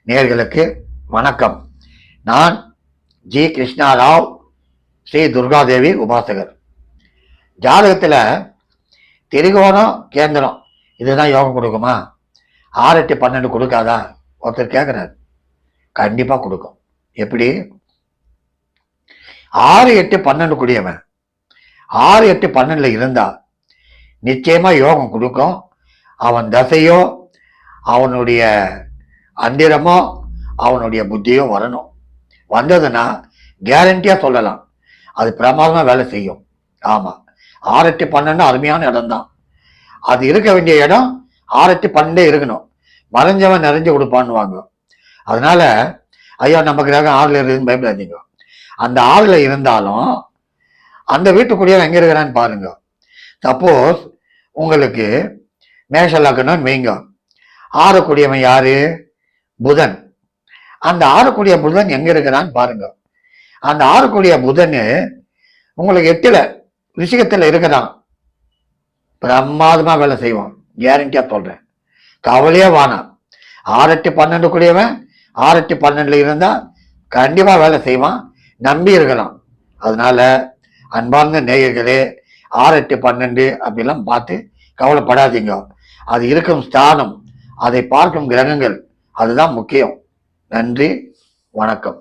நேயர்களுக்கு வணக்கம். நான் ஜி கிருஷ்ணாராவ், ஸ்ரீ துர்காதேவி உபாசகர். ஜாதகத்தில் திரிகோணம் கேந்திரம் இதுதான் யோகம் கொடுக்குமா? 6 8 12 கொடுக்காதா? ஒருத்தர் கேட்குறாரு. கண்டிப்பாக கொடுக்கும். எப்படி? 6 8 12 கூடியவன் 6 8 12 இருந்தா நிச்சயமா யோகம் கொடுக்கும். அவன் தசையோ அவனுடைய அந்திரமோ அவனுடைய புத்தியோ வரணும். வந்ததுன்னா கேரண்டியா சொல்லலாம், அது பிரமாதமா வேலை செய்யும். ஆமா, 6 8 12 அருமையான இடம் தான். அது இருக்க வேண்டிய இடம் 6 8 12 இருக்கணும். மறைஞ்சவன் நிறைஞ்சு கொடுப்பான்னுவாங்க. அதனால ஐயா நம்ம கிரகம் 6ல் இருக்குதுன்னு பயப்படாதீங்க. அந்த 6ல் இருந்தாலும் அந்த வீட்டுக்குடியவன் எங்க இருக்கிறான்னு பாருங்க. சப்போஸ் உங்களுக்கு மேஷ லக்னம் வைங்க, 6 கூடியவன் யாரு? புதன். அந்த 6 கூடிய புதன் எங்க இருக்கிறான்னு பாருங்க. அந்த 6 கூடிய புதன் உங்களுக்கு 8ல் ரிஷிகத்தில் இருக்கிறான். பிரமாதமா வேலை செய்வான், கேரண்டியா சொல்றேன். கவலையே வானாம். 6 8 12 கூடியவன் 6 8 12 இருந்தா கண்டிப்பா வேலை செய்வான், நம்பி இருக்கலாம். அதனால அன்பார்ந்த நேயர்களே, 6 8 12 அப்படிலாம் பார்த்து கவலைப்படாதீங்க. அது இருக்கும் ஸ்தானம், அதை பார்க்கும் கிரகங்கள், அதுதான் முக்கியம். நன்றி, வணக்கம்.